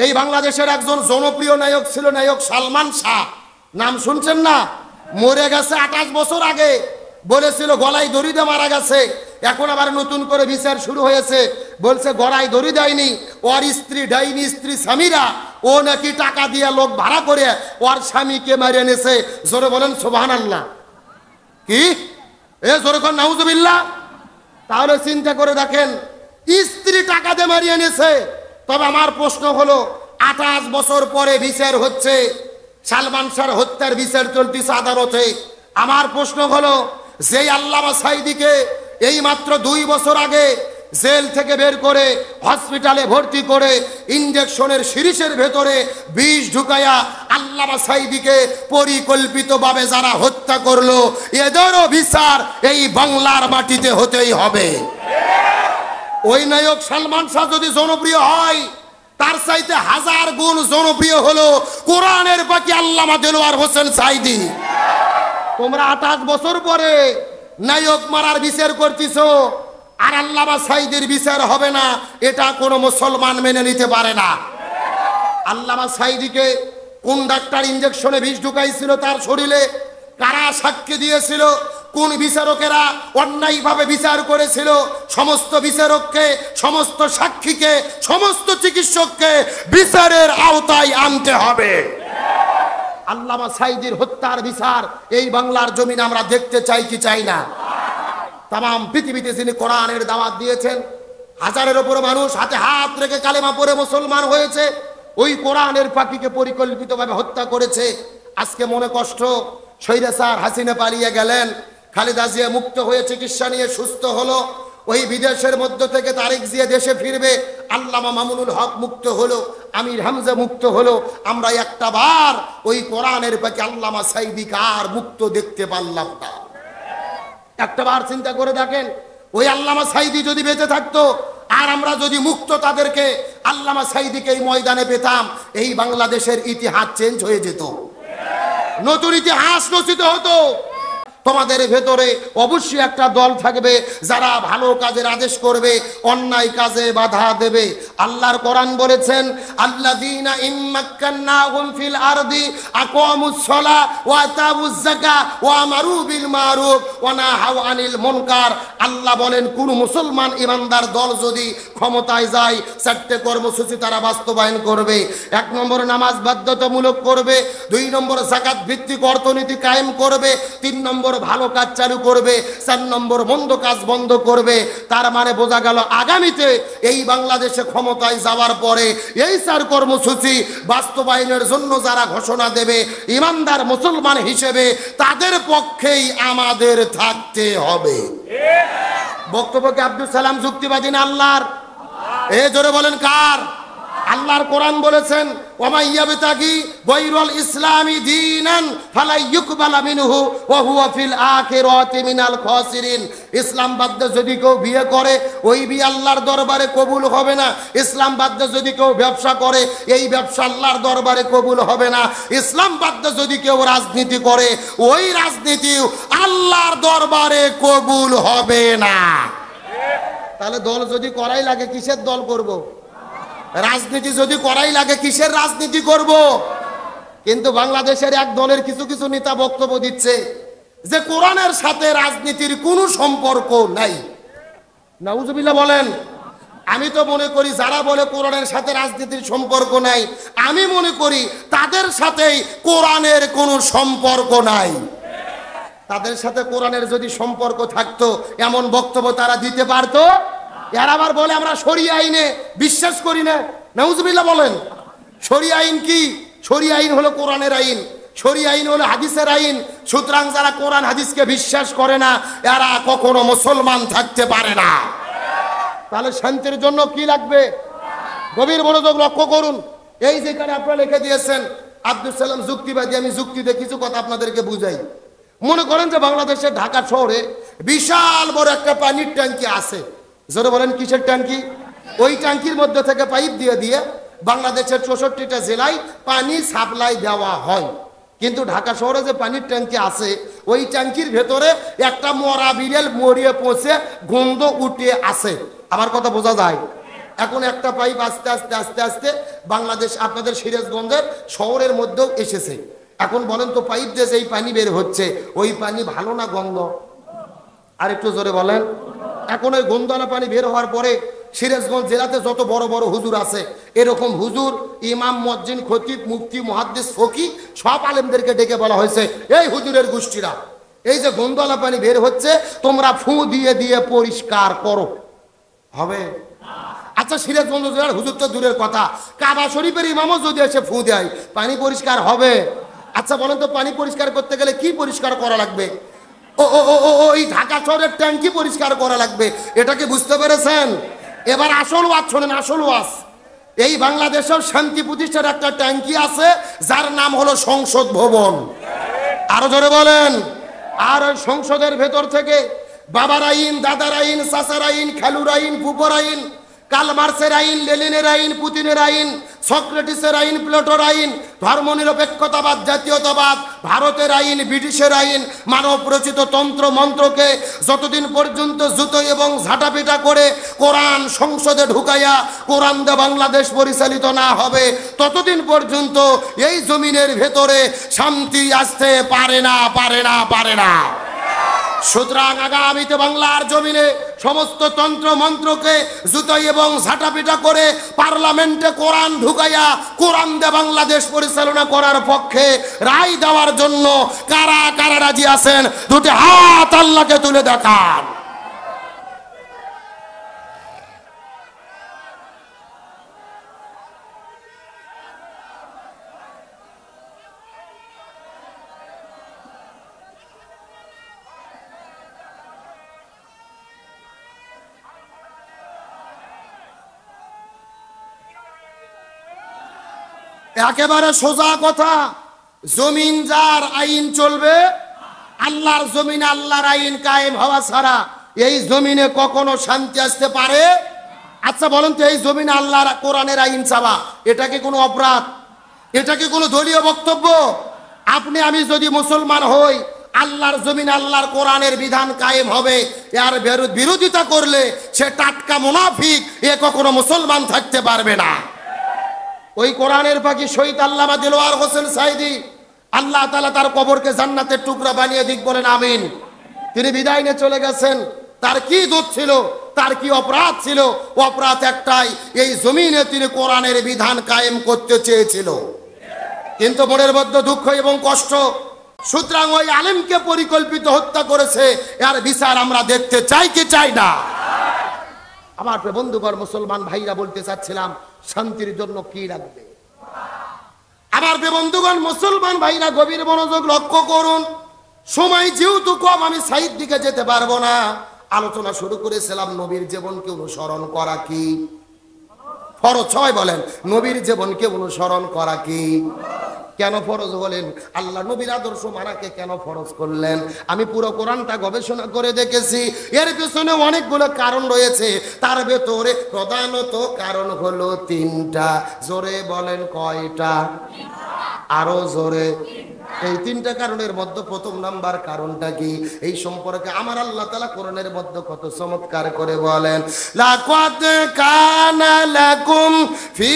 এই বাংলাদেশের একজন জনপ্রিয় নায়ক ছিল নায়ক সালমান শাহ, নাম শুনছেন না? মরে গেছে 28 বছর আগে, বলেছিল গলায় দড়ি দিয়ে মারা গেছে। এখন আবার নতুন করে বিচার শুরু হয়েছে, বলছে গলায় দড়ি দেয়নি, ওর স্ত্রী ডাইনি স্ত্রী স্বামীরা ও নাকি টাকা দিয়ে লোক ভাড়া করে ওর স্বামীকে মারিয়ে এনেছে। জোরে বলেন সুবহানাল্লাহ। কি জোরে কোন নাউজুবিল্লাহ। তাহলে চিন্তা করে দেখেন, স্ত্রী টাকা দিয়ে মারিয়ে এনেছে। তবে আমার প্রশ্ন হলো, 28 বছর পরে বিচার হচ্ছে, সালমান শাহর হত্যার বিচার চলতেছে আদালতে। আমার প্রশ্ন হলো, যে আল্লামা সাঈদীকে এই মাত্র 2 বছর আগে জেল থেকে বের করে হসপিটালে ভর্তি করে ইনজেকশনের সিরিজের ভেতরে বিষ ঢুকায়া আল্লামা সাঈদীকে পরিকল্পিতভাবে যারা হত্যা করলো, এদেরও বিচার এই বাংলার মাটিতে হতেই হবে। ওই নায়ক সালমান শাহ যদি জনপ্রিয় হয়, তার চাইতে 1000 গুণ জনপ্রিয় হলো কোরআনের বাকি আল্লামা দেলোয়ার হোসেন সাঈদী। তোমরা 28 বছর পরে নায়ক মারার বিচার করতেছো, আর আল্লামা সাঈদীর বিচার হবে না, এটা কোনো মুসলমান মেনে নিতে পারে না। আল্লামা সাঈদীকে কোন ডাক্তার ইনজেকশনে বিষ ঢুকাইছিল তার শরীরে, কারা সাক্ষী দিয়েছিল, কোন বিচারকেরা অন্যায়ভাবে বিচার করেছিল, সমস্ত বিচারককে, সমস্ত সাক্ষীকে, সমস্ত চিকিৎসককে বিচারের আওতায় আনতে হবে। আল্লামা সাঈদীর হত্যার বিচার এই বাংলার জমিনে আমরা দেখতে চাই কি চাই না? তাম পৃথিবীতে যিনি কোরআনের দাওয়াত দিয়েছেন, 1000-এর উপর মানুষ হাতে হাত রেখে কালেমা পড়ে মুসলমান হয়েছে, ওই কোরআনের পাখিকে পরিকল্পিতভাবে হত্যা করেছে। আজকে মনে কষ্ট, স্বৈরাচার হাসিনা পালিয়ে গেলেন, খালেদা জিয়া মুক্ত হয়ে চিকিৎসা নিয়ে সুস্থ হলো, ওই বিদেশের মধ্য থেকে তারেক জিয়া দেশে ফিরবে, আল্লামা মামুনুল হক মুক্ত হলো, আমির হামজা মুক্ত হলো, আমরা একটা বার ওই কোরআনের পাখি আল্লামা সাঈদীকে আর মুক্ত দেখতে পারলাম না। একটা বার চিন্তা করে দেখেন, ওই আল্লামা সাঈদী যদি বেঁচে থাকতো আর আমরা যদি মুক্ত তাদেরকে আল্লামা সাঈদীকে এই ময়দানে পেতাম, এই বাংলাদেশের ইতিহাস চেঞ্জ হয়ে যেত, নতুন ইতিহাস রচিত হতো। তোমাদের ভেতরে অবশ্যই একটা দল থাকবে যারা ভালো কাজের আদেশ করবে, অন্যায় কাজে বাধা দেবে। আল্লাহর কোরআন বলেছেন, আল্লাযীনা ইম্মাক্কান্নাহুম ফিল আরদি আকামুস সালাহ ওয়া আতাউজ যাকাত ওয়া আমারু বিল মারুফ ওয়া নাহাউ আনিল মুনকার। আল্লাহ বলেন, কোন মুসলমান ইমানদার দল যদি ক্ষমতায় যায়, 4টে কর্মসূচি তারা বাস্তবায়ন করবে। 1 নম্বর নামাজ বাধ্যতামূলক করবে, 2 নম্বর যাকাত ভিত্তিক অর্থনীতি কায়েম করবে, 3 নম্বর ভালো কাজ চালু করবে, 4 নম্বর মন্দ কাজ বন্ধ করবে। তার মানে বোঝা গেল, আগামীতে এই বাংলাদেশে ক্ষমতায় যাওয়ার পরে এই 4 কর্মসূচি বাস্তবায়নের জন্য যারা ঘোষণা দেবে, ইমানদার মুসলমান হিসেবে তাদের পক্ষেই আমাদের থাকতে হবে। বক্তব্যকে আব্দুল সালাম যুক্তিবাদী না আল্লাহর? জোরে বলেন কার? আল্লাহর কোরআন বলেছেন, ওয়া ইয়াবতাগি গায়রাল ইসলামি দীনান ফালা ইউকবালা মিনহু ওয়া হুয়া ফিল আখিরাতি মিনাল খাসিরিন। ইসলাম বাদ যদি কেউ বিয়ে করে, ওই বিয়ে আল্লাহর দরবারে কবুল হবে না। ইসলাম বাদ যদি কেউ ব্যবসা করে, এই ব্যবসা আল্লাহর দরবারে কবুল হবে না। ইসলাম বাদ যদি কেউ রাজনীতি করে, ওই রাজনীতি আল্লাহর দরবারে কবুল হবে না। তাহলে দল যদি করাই লাগে, কিসের দল করব? রাজনীতি যদি করাই লাগে, কিসের রাজনীতি করব? কিন্তু বাংলাদেশের এক দলের কিছু কিছু নেতা বক্তব্য দিচ্ছে যে কোরআনের সাথে রাজনীতির কোনো সম্পর্ক নাই। নাউজুবিল্লাহ বলেন। আমি তো মনে করি যারা বলে কোরআনের সাথে রাজনীতির সম্পর্ক নাই, আমি মনে করি তাদের সাথেই কোরআনের কোনো সম্পর্ক নাই। তাদের সাথে কোরআনের যদি সম্পর্ক থাকতো, এমন বক্তব্য তারা দিতে পারতো? এরা আবার বলে আমরা শরিয়া আইনে বিশ্বাস করি না। নাউজুবিল্লাহ বলেন। শরিয়া আইন কি? শরিয়া আইন হলো কোরআনের আইন, শরিয়া আইন হলো হাদিসের আইন। সুতরাং যারা কোরআন হাদিসকে বিশ্বাস করে না, এরা কখনো মুসলমান থাকতে পারে না। তাহলে শান্তির জন্য কি লাগবে? গভীর মনোযোগ লক্ষ্য করুন। এই যেখানে আপনারা লিখে দিয়েছেন আব্দুল সালাম যুক্তিবাদী, আমি যুক্তিতে কিছু কথা আপনাদেরকে বুঝাই। মনে করেন যে বাংলাদেশের ঢাকা শহরে বিশাল বড় একটা পানির ট্যাঙ্কি আছে। জোরে বলেন, কিসের ট্যাঙ্কি? ওই ট্যাঙ্কির মধ্যে থেকে পাইপ দিয়ে দিয়ে বাংলাদেশের 64টা জেলায় পানি সাপ্লাই দেওয়া হয়। কিন্তু ঢাকা শহরে যে পানির ট্যাঙ্কি আছে, ওই ট্যাঙ্কির ভেতরে একটা মরা বিড়াল মরিয়ে পচে গন্ধ উঠে আছে। আমার কথা বোঝা যায়? এখন একটা পাইপ আস্তে আস্তে আস্তে আস্তে বাংলাদেশ আপনাদের সিরাজগঞ্জের শহরের মধ্যেও এসেছে। এখন বলেন তো পাইপ দিয়ে যেই পানি বের হচ্ছে ওই পানি ভালো না গন্ধ? আর একটু জোরে বলেন। এখন ওই গন্ধওয়ালা পানি বের হওয়ার পরে সিরাজগঞ্জ জেলাতে যত বড় বড় হুজুর আছে, এরকম হুজুর, ইমাম, মুয়াজ্জিন, খতিব, মুফতি, মুহাদ্দিস, ফকি সব আলেমদেরকে ডেকে বলা হয়েছে, এই হুজুরের গোষ্ঠীরা, এই যে গন্ধওয়ালা পানি বের হচ্ছে তোমরা ফু দিয়ে দিয়ে পরিষ্কার করো। হবে? আচ্ছা, সিরাজগঞ্জ জেলার হুজুর তো দূরের কথা, কাবা শরীফের ইমামও যদি এসে ফু দেয় পানি পরিষ্কার হবে? আচ্ছা বলেন তো, পানি পরিষ্কার করতে গেলে কি পরিষ্কার করা লাগবে? ওই ঢাকা শহরের ট্যাঙ্কি পরিষ্কার করা লাগবে। এটা কি বুঝতে পেরেছেন? এবার আসল ওয়াজ শোনেন, আসল ওয়াজ। এই বাংলাদেশের শান্তি প্রতিষ্ঠার একটা ট্যাঙ্কি আছে যার নাম হলো সংসদ ভবন। আরো জোরে বলেন। আর ওই সংসদের ভেতর থেকে বাবার আইন, দাদার আইন, চাচার আইন, খালুর আইন, ফুপর আইন, কার্ল মার্ক্সের আইন, লেনিনের আইন, পুতিনের আইন, সক্রেটিসের আইন, প্লেটোর আইন, ধর্মনিরপেক্ষতাবাদ, জাতীয়তাবাদ, ভারতের আইন, ব্রিটিশের আইন, মানব রচিত তন্ত্র মন্ত্রকে যতদিন পর্যন্ত জুতো এবং ঝাঁটাপিটা করে কোরআন সংসদে ঢুকাইয়া কোরআন দে বাংলাদেশ পরিচালিত না হবে ততদিন পর্যন্ত এই জমিনের ভেতরে শান্তি আসতে পারে না, পারে না, পারে না। সুতরাং আগামীতে বাংলার জমিনে সমস্ত তন্ত্র মন্ত্রকে জুতাই এবং ঝাঁটাপিটা করে পার্লামেন্টে কোরআন ঢুকাইয়া কোরআন দে বাংলাদেশ পরিচালনা করার পক্ষে রায় দেওয়ার জন্য কারা কারা রাজি আছেন? দুটি হাত আল্লাহকে তুলে দেখান। একেবারে সোজা কথা, জমিন যার আইন চলবে, আল্লাহর জমিনে আল্লাহর আইন কায়েম হওয়া ছাড়া এই জমিনে কখনো শান্তি আসতে পারে? আচ্ছা বলেন তো, এই জমিনে আল্লাহর কোরআনের আইন চাওয়া এটা কি কোনো অপরাধ? এটা কি কোনো দলীয় বক্তব্য? আপনি আমি যদি মুসলমান হই, আল্লাহর জমিনে আল্লাহর কোরআনের বিধান কায়েম হবে, এর বিরোধিতা করলে সে টাটকা মুনাফিক, এ কখনো মুসলমান থাকতে পারবে না। ওই কোরআনের পাখি শহীদ আল্লামা দেলোয়ার হোসেন সাইদি, আল্লাহ তাআলা তার কবরকে জান্নাতের টুকরা বানিয়ে দিক, বলেন আমিন। তিনি বিদায় নিয়ে চলে গেছেন। তার কি দোষ ছিল, তার কি অপরাধ ছিল? অপরাধ একটাই, এই জমিনে তিনি কোরআনের বিধান কায়েম করতে চেয়েছিল, কিন্তু মনের মধ্যে দুঃখ এবং কষ্ট। সুতরাং ওই আলেমকে পরিকল্পিত হত্যা করেছে, এর বিচার আমরা দেখতে চাই কি চাই না? আমার বন্ধুগণ, মুসলমান ভাইরা, বলতে চাচ্ছিলাম শান্তির জন্য কি লাগবে? আমার বন্ধুগণ, মুসলমান ভাইরা গভীর মনোযোগ লক্ষ্য করুন। সময় যেহেতু কম, আমি সাইড দিকে যেতে পারবো না। আলোচনা শুরু করেছিলাম নবীর জীবনকে অনুসরণ করা কি ফরজ? সবাই বলেন, নবীর জীবনকে অনুসরণ করা কি কেন ফরজ বলেন? আল্লাহ নবীর আদর্শ মানাকে কেন ফরজ করলেন? আমি পুরো কোরআনটা গবেষণা করে দেখেছি, এর পিছনে অনেকগুলো কারণ রয়েছে। তার ভেতরে প্রধানত কারণ হলো তিনটা। জোরে বলেন কয়টা? আরো জোরে। এই তিনটা কারণের মধ্যে প্রথম নাম্বার কারণটা কি? এই সম্পর্কে আমার আল্লাহ তাআলা কোরআনের মধ্যে কত চমৎকার করে বলেন, লাকাদ কানা লাকুম ফি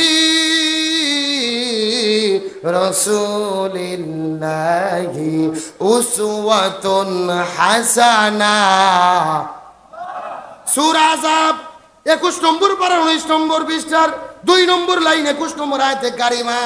রাসূলিল্লাহি উসওয়াতুন হাসানাহ। সূরা আযাব 21 নম্বর পারা 19 নম্বর পৃষ্ঠার 2 নম্বর লাইন 21 নম্বর আয়াতে কারিমা।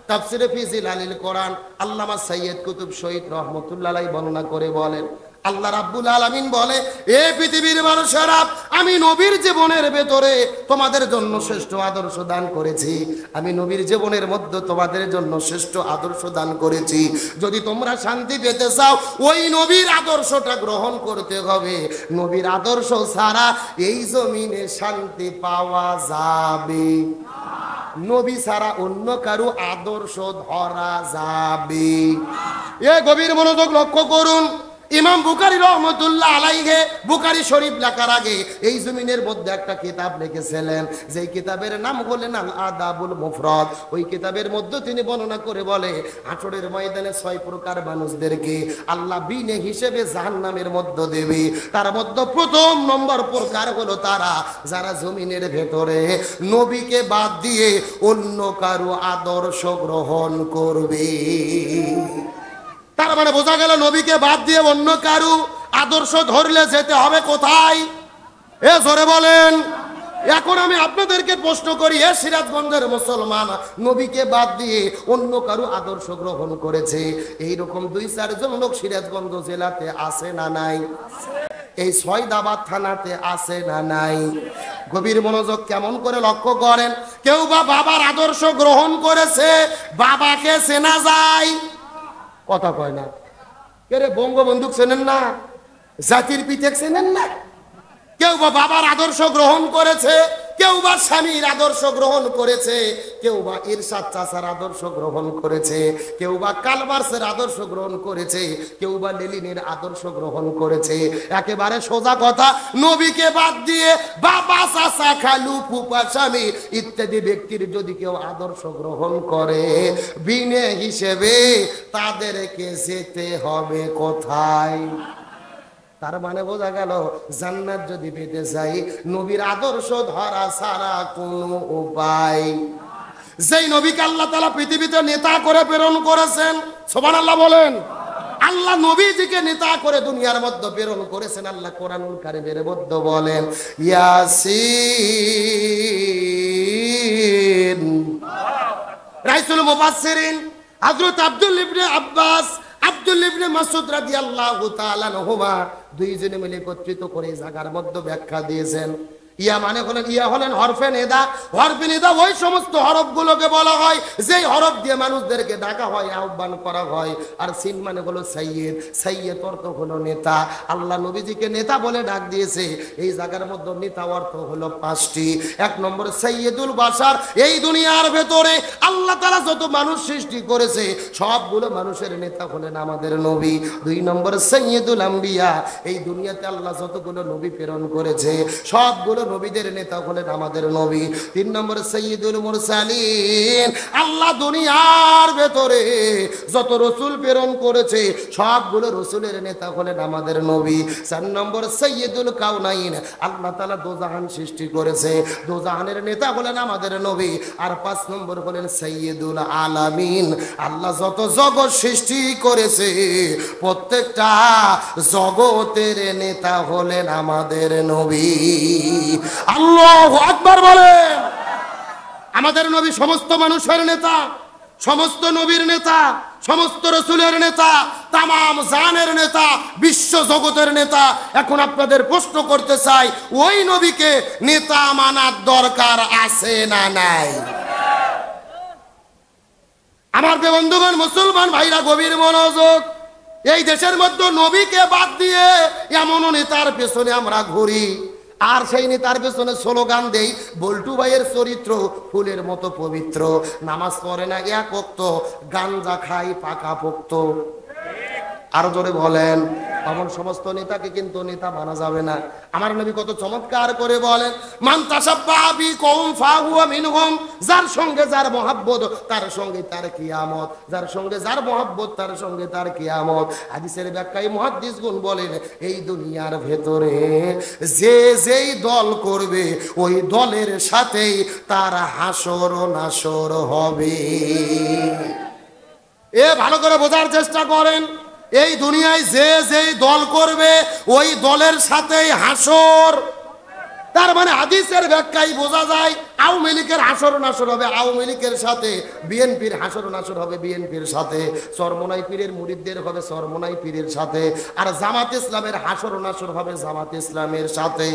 তাফসিরে ফি জিলালিল কোরআন আল্লামা সাইয়্যিদ কুতুব শহীদ রহমাতুল্লাহ আলাইহি বর্ণনা করে বলেন, আল্লাহ রাব্বুল আলামিন বলে, এ পৃথিবীর মানুষেরা, আমি নবীর জীবনের ভেতরে তোমাদের জন্য শ্রেষ্ঠ আদর্শ দান করেছি। আমি নবীর জীবনের মধ্যে তোমাদের জন্য শ্রেষ্ঠ আদর্শ দান করেছি। যদি তোমরা শান্তি পেতে চাও, ওই নবীর আদর্শটা গ্রহণ করতে হবে। নবীর আদর্শ ছাড়া এই জমিনে শান্তি পাওয়া যাবে নবী ছাড়া অন্য কারো আদর্শ ধরা যাবে। এ গভীর মনোযোগ লক্ষ্য করুন। ইমাম বুখারী রহমতুল্লাহ আলাইহি বুখারী শরীফ লেখার আগে এই জমিনের মধ্যে একটা কিতাব লিখেছিলেন, যেই কিতাবের নাম হলেন আল আদাবুল মুফরাদ। ওই কিতাবের মধ্যে তিনি বর্ণনা করে বলে, হাসরের ময়দানে 6 প্রকার মানুষদেরকে আল্লাহ বিনে হিসেবে জাহান্নামের মধ্যে দেবে। তার মধ্যে প্রথম নম্বর প্রকার হলো তারা যারা জমিনের ভেতরে নবীকে বাদ দিয়ে অন্য কারো আদর্শ গ্রহণ করবে। তার মানে বোঝা গেল নবীকে বাদ দিয়ে অন্য কারু আদর্শ ধরলে যেতে হবে কোথায়? এ জোরে বলেন। এখন আমি আপনাদেরকে প্রশ্ন করি, এ সিরাজগঞ্জের মুসলমান নবীকে বাদ দিয়ে অন্য কারু আদর্শ গ্রহণ করেছে, এইরকম 2-4 জন লোক সিরাজগঞ্জ জেলাতে আছে না নাই? এই সয়দাবাদ থানাতে আছে না নাই? গভীর মনোযোগ কেমন করে লক্ষ্য করেন। কেউ বা বাবার আদর্শ গ্রহণ করেছে, বাবাকে চেনা যায়? কথা কয় না। কে বঙ্গবন্ধু চেনেন না? জাতির পিতা চেনেন না? কেউ বা বাবার আদর্শ গ্রহণ করেছে, কেউ বা স্বামীর আদর্শ গ্রহণ করেছে, কেউ বা ইরশাদ চাচার আদর্শ গ্রহণ করেছে, কেউ বা কালমার্সের আদর্শ গ্রহণ করেছে, কেউ বা লেনিনের আদর্শ গ্রহণ করেছে। একেবারে সোজা কথা, নবীকে বাদ দিয়ে বাবা চাচা খালু ফুফা স্বামী ইত্যাদি ব্যক্তির যদি কেউ আদর্শ গ্রহণ করে, বিনে হিসেবে তাদেরকে যেতে হবে কোথায়? তার মানে বোঝা গেল জান্নাত যদি পেতে চাই নবীর আদর্শ ধরা ছাড়া কোনো উপায়। যেই নবীকে আল্লাহ তাআলা পৃথিবীতে নেতা করে প্রেরণ করেছেন, সুবহানাল্লাহ বলেন। আল্লাহ নবীজিকে নেতা করে দুনিয়ার মধ্যে প্রেরণ করেছেন। আল্লাহ কোরআনুল কারীমের মধ্যে বলেন, ইয়াসিন। রাইসুল মুফাসসিরিন হযরত আব্দুল ইবনে আব্বাস, আব্দুল ইবনে মাসউদ রাদিয়াল্লাহু তাআলা আনহুমা দুইজনে মিলে একত্রিত করে এই জায়গার মধ্যে ব্যাখ্যা দিয়েছেন। ইয়া মানে হলেন, ইয়া হলেন হরফে নেদা। হরফে নেদা ওই সমস্ত হরফগুলোকে বলা হয় যেই হরফ দিয়ে মানুষদেরকে ডাকা হয়, আহ্বান করা হয়। আর সিন মানে হলো সাইয়্যিদ। সাইয়্যিদ অর্থ হলো নেতা। আল্লাহ নবীজিকে নেতা বলে ডাক দিয়েছে। এই জায়গার মধ্যে নেতা অর্থ হলো 5টি। 1 নম্বর সাইয়্যিদুল বাশার। এই দুনিয়ার ভেতরে আল্লাহ তাআলা যত মানুষ সৃষ্টি করেছে সবগুলো মানুষের নেতা হলেন আমাদের নবী। 2 নম্বর সাইয়্যিদুল আম্বিয়া। এই দুনিয়াতে আল্লাহ যতগুলো নবী প্রেরণ করেছে সবগুলো নবীদের নেতা হলেন আমাদের নবী। 3 নম্বর সাইয়্যিদুল মুরসালিন। আল্লাহ দুনিয়ার ভেতরে যত রাসূল প্রেরণ করেছে সবগুলো রাসূলের নেতা হলেন আমাদের নবী। 4 নম্বর সাইয়্যিদুল কাউনাইন। আল্লাহ তাআলা দোজাহান সৃষ্টি করেছে, দোজাহানের নেতা হলেন আমাদের নবী। আর 5 নম্বর হলেন সাইয়্যিদুল আলামিন। আল্লাহ যত জগৎ সৃষ্টি করেছে প্রত্যেকটা জগতের নেতা হলেন আমাদের নবী। আল্লাহু আকবার বলেন। আমাদের নবী সমস্ত মানুষের নেতা, সমস্ত নবীর নেতা, সমস্ত রাসূলের নেতা, তামাম জানের নেতা, বিশ্ব জগতের নেতা। এখন আপনাদের প্রশ্ন করতে চাই, ওই নবীকে নেতা মানার দরকার আছে না নাই? আমার বন্ধুগণ মুসলমান ভাইরা গভীর মনোযোগ। এই দেশের মধ্যে নবীকে বাদ দিয়ে এমন নেতার পেছনে আমরা ঘুরি, আর সেই নেতার পেছনে স্লোগান দেই, বল্টু ভাইয়ের চরিত্র ফুলের মতো পবিত্র, নামাজ পড়ে না 1 ওয়াক্ত, গাঞ্জা খাই পাকা পোক্ত। আরো জোরে বলেন। এমন সমস্ত নেতাকে কিন্তু নেতা মানা যাবে না। আমার নবী কত চমৎকার করে বলেন, মান তাসাব্বাহা বিকওম ফাহুয়া মিনহুম। যার সঙ্গে যার মহব্বত তার সঙ্গে তার কিয়ামত, যার সঙ্গে যার মহব্বত তার সঙ্গে তার কিয়ামত। হাদিসের ব্যাখ্যায় মুহাদ্দিসগণ বলেন, এই দুনিয়ার ভেতরে যে যেই দল করবে ওই দলের সাথেই তার হাসর নাসর হবে। এ ভালো করে বোঝার চেষ্টা করেন। এই দুনিয়ায় যে যেই দল করবে ওই দলের সাথেই হাসর। তার মানে হাদিসের ব্যাখ্যায় বোঝা যায় আওয়ামী লীগের হাসর নাসর হবে আওয়ামী লীগের সাথে, বিএনপির হাসর নাসর হবে বিএনপির সাথে, চরমোনাই পীরের মুরিদদের হবে চরমোনাই পীরের সাথে, আর জামাত ইসলামের হাসর নাসর হবে জামাত ইসলামের সাথে।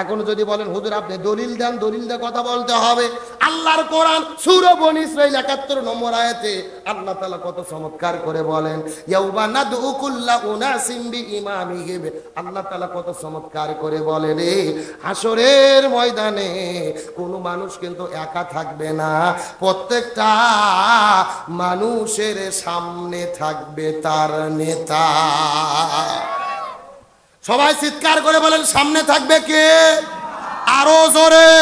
এখন যদি বলেন হুজুর আপনি দলিল দেন, দলিল দিয়ে কথা বলতে হবে। আল্লাহর কোরআন সূরা বনী ইসরাঈল ৭১ নম্বর আয়াতে আল্লাহ তাআলা কত চমৎকার করে বলেন, ইয়াউমা নাদউ কুল্লা উনাসিম বিইমামিহিম। আল্লাহ তাআলা কত চমৎকার করে বলেন, হাসরের ময়দানে কোনো মানুষ কিন্তু একা থাকবে না, প্রত্যেকটা মানুষের সামনে থাকবে তার নেতা। সবাই চিৎকার করে বলেন, সামনে থাকবে কে? আরো জোরে।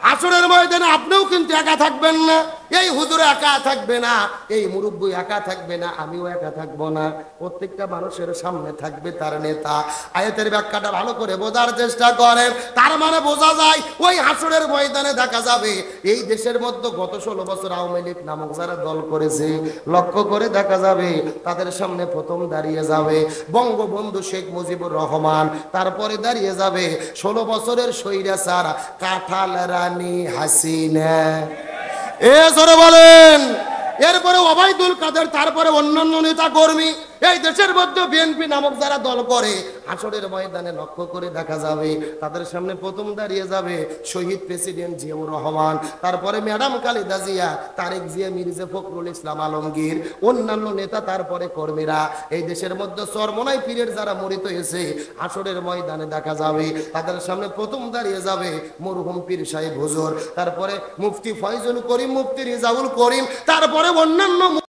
হাসরের ময়দানে আপনিও কিন্তু একা থাকবেন না, এই হুজুর একা থাকবে না, এই মুরব্বী একা থাকবে না, আমিও একা থাকবো না, প্রত্যেকটা মানুষের সামনে থাকবে তার নেতা। আয়াতের ব্যাখ্যাটা ভালো করে বোঝার চেষ্টা করেন। তার মানে বোঝা যায় ওই হাসরের ময়দানে দেখা যাবে এই দেশের মধ্যে গত 16 বছর আওয়ামী লীগ নামক যারা দল করেছে, লক্ষ্য করে দেখা যাবে তাদের সামনে প্রথম দাঁড়িয়ে যাবে বঙ্গবন্ধু শেখ মুজিবুর রহমান, তারপরে দাঁড়িয়ে যাবে 16 বছরের স্বৈরাচার কাঁঠাল রানী হাসিনা। জোরে বলেন। এরপরে ওবায়দুল কাদের, তারপরে অন্যান্য নেতা কর্মী, এই দেশের মধ্যে বিএনপি নামক যারা দল করে, হাসরের ময়দানে লক্ষ্য করে দেখা যাবে তাদের সামনে প্রথম দাঁড়িয়ে যাবে শহীদ প্রেসিডেন্ট জিয়াউর রহমান, তারপরে ম্যাডাম খালেদা জিয়া, তারেক জিয়া, মির্জা ফখরুল ইসলাম আলমগীর, অন্যান্য নেতা, তারপরে কর্মীরা। এই দেশের মধ্যে চরমনাই পীরের যারা মরিত হয়েছে, হাসরের ময়দানে দেখা যাবে তাদের সামনে প্রথম দাঁড়িয়ে যাবে মরহুম পীর সাহেব হুজুর, তারপরে মুফতি ফয়জুল করিম, মুফতি রিজাউল করিম, তারপরে অন্যান্য